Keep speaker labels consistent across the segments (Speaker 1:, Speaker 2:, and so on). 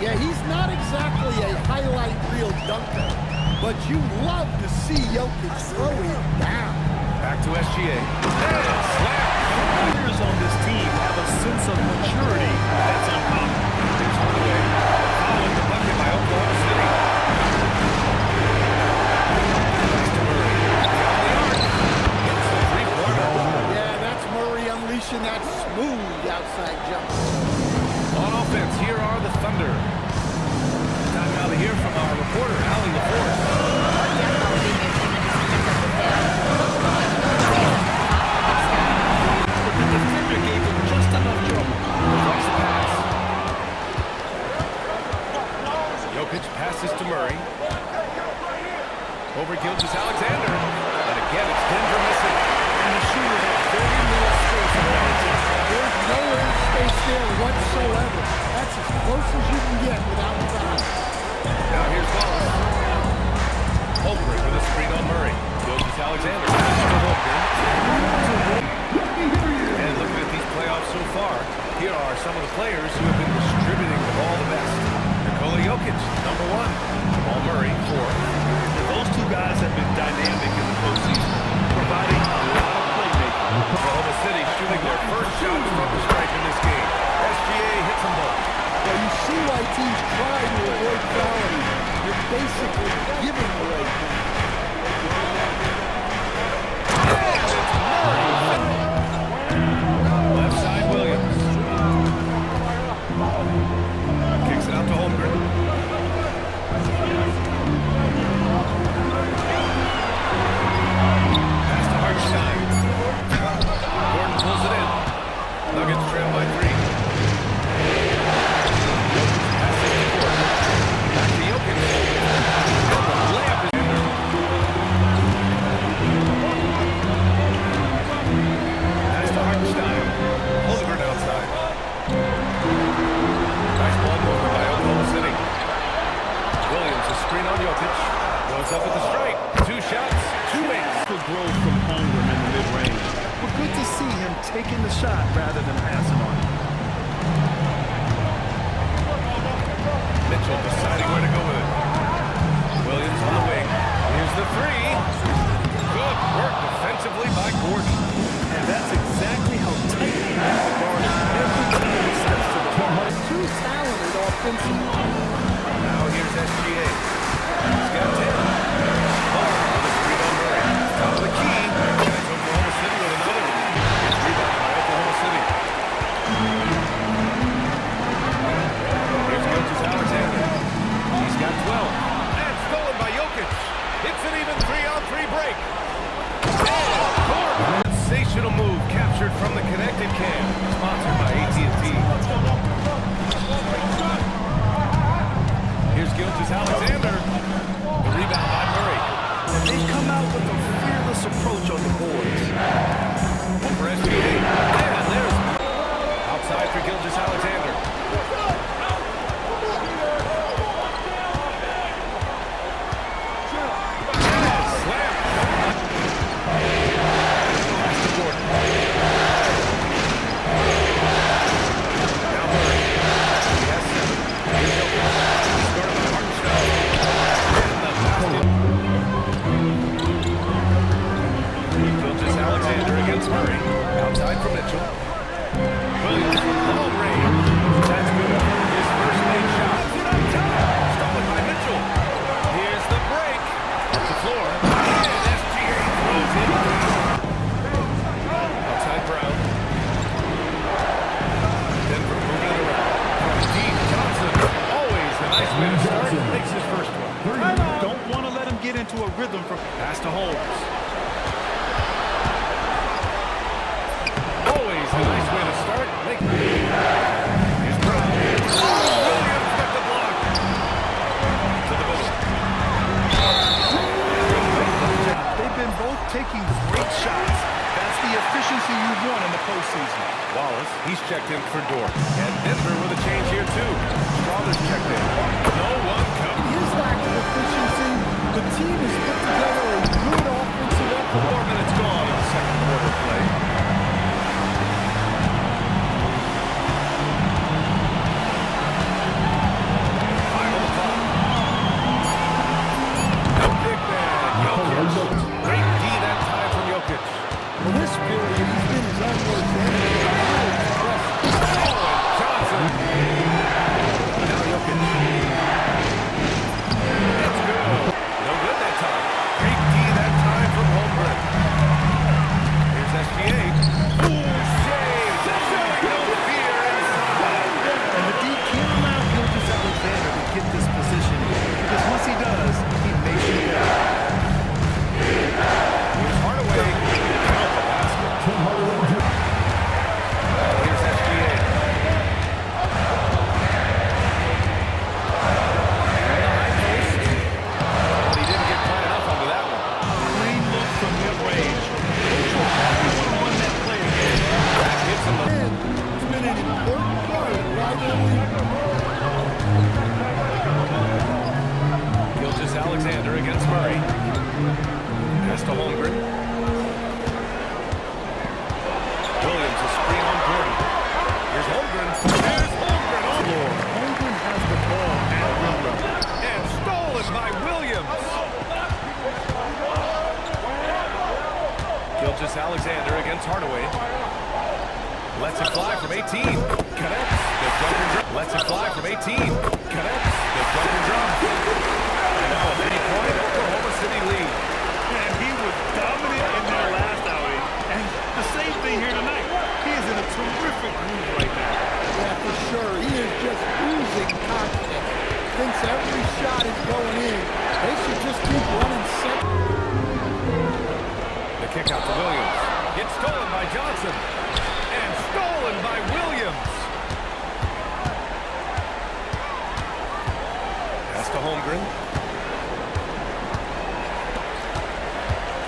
Speaker 1: Yeah, he's not exactly a highlight reel dunker, but you love to see Jokic throw him down.
Speaker 2: Back to SGA. And slap.
Speaker 3: Players on this team have a sense of maturity that's uncommon.
Speaker 2: It's on the way. Following the bucket by Oklahoma City. Nice to Murray. Beyond the arc. Gets the three-pointer.
Speaker 1: Yeah, that's Murray unleashing that smooth outside jump.
Speaker 2: On offense, here are the Thunder. Time now to hear from our reporter, Allie LaForce.
Speaker 3: The defender gave him just enough trouble.
Speaker 2: Deflects the pass. Jokic passes to Murray. Over Gilgeous-Alexander. And again, it's Denver missing.
Speaker 3: And the shooter had very little space around him.
Speaker 1: There's no air space there whatsoever. That's as close as you can get without foul.
Speaker 2: Now here's Wallace. Holmgren with a screen on Murray. Gilgeous-Alexander passes to Holmgren. And looking at these playoffs so far, here are some of the players who have been distributing the ball the best. Nikola Jokic, number 1. Jamal Murray, 4.
Speaker 3: Those two guys have been dynamic in the postseason, providing a lot of playmaking.
Speaker 2: Oklahoma City shooting their first shots from the stripe in this game. SGA hits them both.
Speaker 1: Well, you see why teams try to avoid fouling. You're basically giving away points.
Speaker 2: Left side, Williams. Kicks it out to Holmgren. Pass to Hartenstein. Gordon pulls it in. Nuggets trail by 3. Passes to Gordon. Back to Jokic. And the layup is in there. Pass to Hartenstein. Holmgren outside. Nice ball movement by Oklahoma City. Williams, a screen on Jokic. Goes up at the stripe. 2 shots, 2 wins.
Speaker 3: Good growth from Holmgren in the mid-range. But good to see him taking the shot rather than passing on it.
Speaker 2: Mitchell deciding where to go with it. Williams on the wing. Here's the 3. Good work defensively by Gordon.
Speaker 3: And that's exactly how tight he has to guard every time he steps to the ball.
Speaker 1: Too talented offensively.
Speaker 2: Now here's SGA. He's got 10. Ball with a screen on Murray. Top of the key. That's Oklahoma City with another one. It's rebound by Oklahoma City. Here's Gilgeous-Alexander. He's got 12. And stolen by Jokic. It's an even 3-on-3 break. Sensational move captured from the connected cam. Sponsored by AT&T. Here's Gilgeous-Alexander. The rebound by Murray.
Speaker 3: They come out with a fearless approach on the boards.
Speaker 2: Over SGA. And there's outside for Gilgeous-Alexander. Slam. Pass to Gordon. Now Murray. He has 7. Here's Jokic. He's guarded by Hartenstein. And the basket. Gilgeous-Alexander against Murray. Outside for Mitchell. Williams from long range. That's good. His first made shot. Stolen by Mitchell. Here's the break. Up the floor. And SGA throws it. Outside Brown. Denver moving it around. From deep, Johnson. Always a nice way to start. Makes his first one.
Speaker 3: Don't want to let him get into a rhythm from
Speaker 2: Pass to Holmes. Always a nice way to start. Here's Brown. Williams with the block. To the middle.
Speaker 3: They've been both taking great shots. That's the efficiency you want in the postseason.
Speaker 2: Wallace, he's checked in for Dort. And Denver with a change here too. Strawler's checked in. No one comes.
Speaker 1: His lack of efficiency, the team has put together a good offensive effort.
Speaker 2: 4 minutes gone in the second quarter of play. Connects. The jump and drop. And now a 3-point Oklahoma City lead.
Speaker 3: And he was dominant in their last outing. And the same thing here tonight. He is in a terrific groove right now.
Speaker 1: Yeah, for sure. He is just oozing confidence. Thinks every shot is going in. They should just keep running set.
Speaker 2: The kick out to Williams. It's stolen by Johnson. And stolen by Williams. Pass to Holmgren.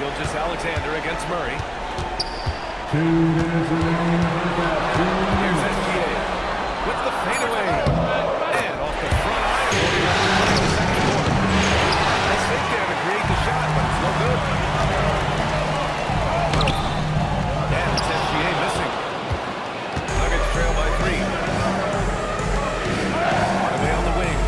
Speaker 2: Gilgeous-Alexander against Murray.
Speaker 4: 2 minutes remaining.
Speaker 2: Here's SGA with the fadeaway. And off the front iron. In the second quarter. Nice fake there to create the shot, but it's no good. And it's SGA missing. Nuggets trail by 3. Hardaway on the wing.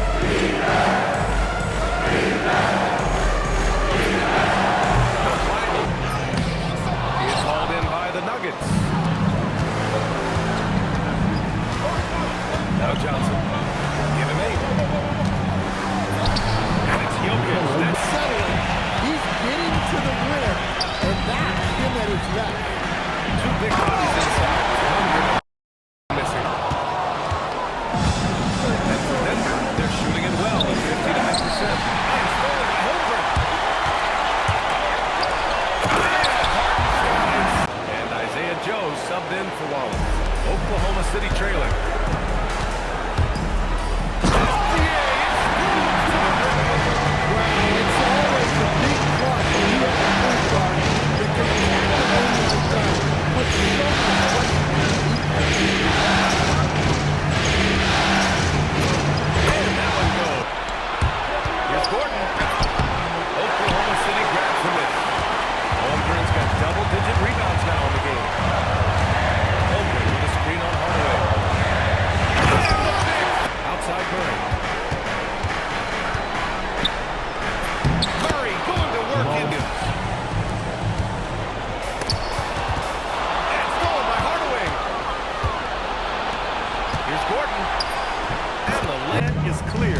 Speaker 2: He is hauled in by the Nuggets. Now Johnson. Give him 8. And it's Jokic. That's
Speaker 1: Settling. He's getting to the rim, and that's him at his left.
Speaker 2: 2 big bodies inside. Holmgren missing. And for Denver, they're shooting it well at 59%. And stolen by Holmgren. And Isaiah Joe subbed in for Wallace. Oklahoma City trailing.
Speaker 1: It's always a big plus when you have a point guard that can attack the rim with the gun, put so much pressure on the defense.
Speaker 2: And that one goes. Here's Gordon. Oklahoma City grabs the miss. Holmgren's got double-digit rebounds now in the game. Holmgren with a screen on Hardaway. And the pick. Outside Murray. Murray going to work Indians. And stolen by Hardaway. Here's Gordon. And the
Speaker 3: That is clear.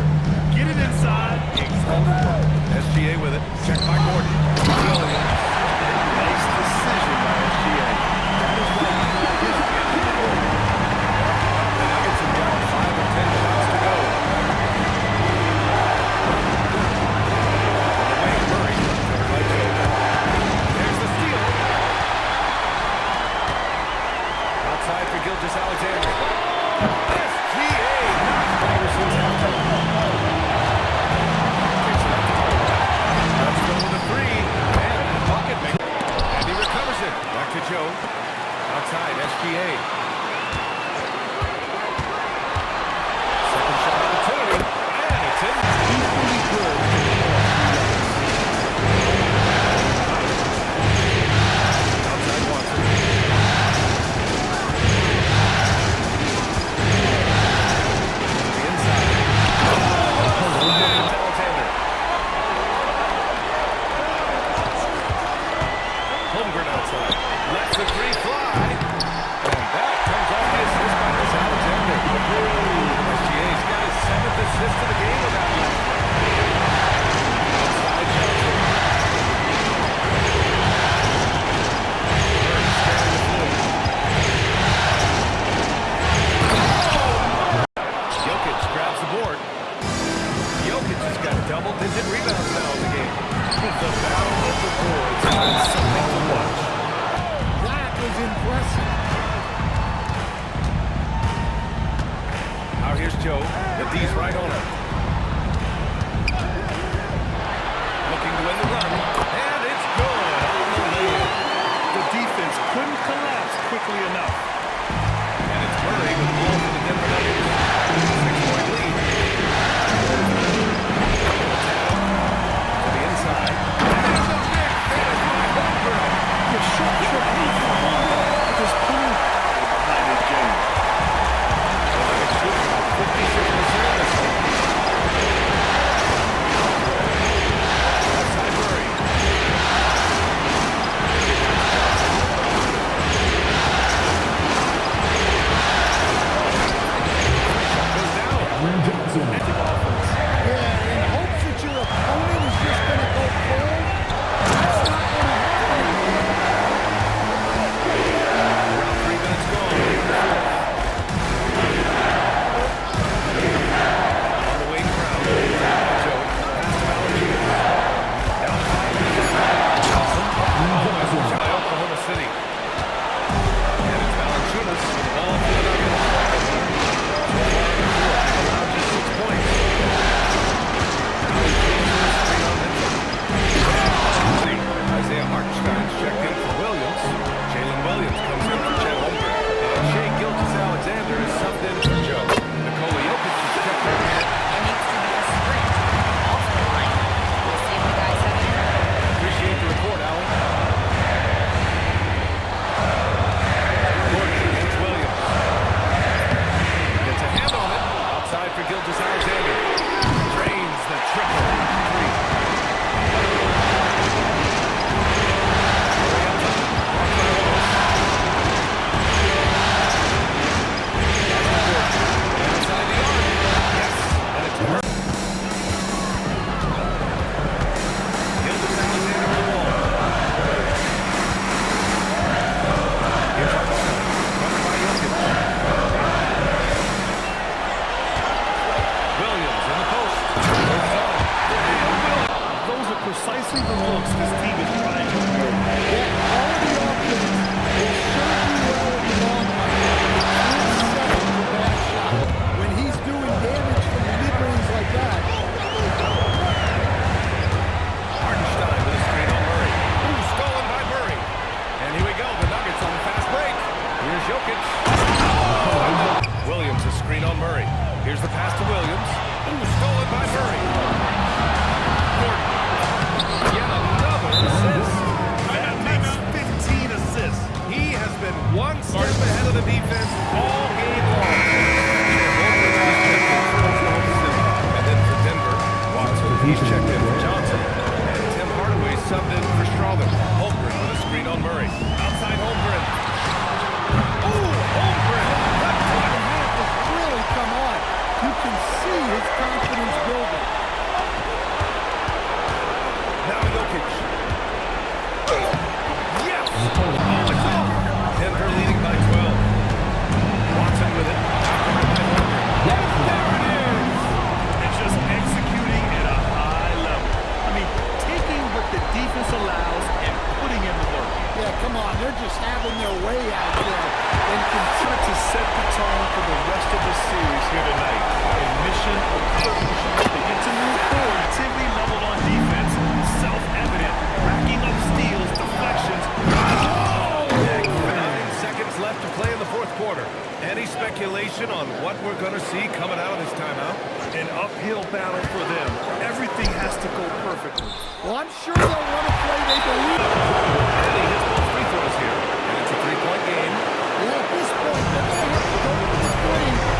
Speaker 3: Get it inside.
Speaker 2: SGA with it. Check by Gordon. Williams.
Speaker 3: Nice decision by SGA.
Speaker 2: The Nuggets have got 5 or 10 shots to go. Wayne Murray. Covered by Joe. There's the steal. Outside for Gilgeous-Alexander. SGA knocks Iverson's after. Takes it up to Hardaway. Let's go with a 3. And the bucket maker. And he recovers it. Back to Joe. Outside, SGA. Second shot opportunity. And it's in.
Speaker 1: He's pretty good.
Speaker 2: Outside Watson. The inside. And Alexander. Holmgren outside. Lets the 3 fly. And that comes off the assist by Miss Alexander. SGA's got his 7th assist of the game with that one. Outside Johnson. Murray scanning the floor. Jokic grabs the board. Jokic has got double-digit rebounds now in the game. The battle of the boards has been something to watch.
Speaker 1: That was impressive.
Speaker 2: Now here's Joe. The D's right on him. Looking to win the run. And it's good on the lane.
Speaker 3: The defense couldn't collapse quickly enough.
Speaker 2: And it's Murray with the ball for the Denver Nuggets. 6-point lead. To the inside. And the big finish by Holmgren.
Speaker 3: The short trip is plenty behind this game.
Speaker 2: The Nuggets shoot about 56% this game. Outside Murray. Here's the pass to Williams. Ooh, stolen by Murray. Gordon. Yet another assist.
Speaker 3: That makes 15 assists.
Speaker 2: He has been one step ahead of the defense all game long. And then for Denver, Watson, he's checked in for Johnson. And Tim Hardaway subbed in for Strawther. Holmgren with a screen on Murray. Outside Holmgren. Ooh, Holmgren.
Speaker 1: Second half has really come on. You can see his confidence building.
Speaker 2: Now Jokic. Yes! Oh, it's off. Denver leading by 12. Watson with it. Outguarded by Holmgren. Yes, there it is!
Speaker 3: It's just executing at a high level. I mean, taking what the defense allows and putting in the work.
Speaker 1: Yeah, come on. They're just having their way out there and continue
Speaker 3: To set the tone for the rest of the series here tonight. And mission accomplished. They get to move forward. Activity level on defense. Self-evident. Racking up steals, deflections.
Speaker 2: Oh! 9 seconds left to play in the fourth quarter. Any speculation on what we're going to see coming out of this timeout?
Speaker 3: An uphill battle for them. Everything has to go perfectly.
Speaker 1: Well, I'm sure they'll want to play they believe.
Speaker 2: And he hits both free throws here. And it's a 3-point game.
Speaker 1: Yeah, at this point, they're going to have to go for the three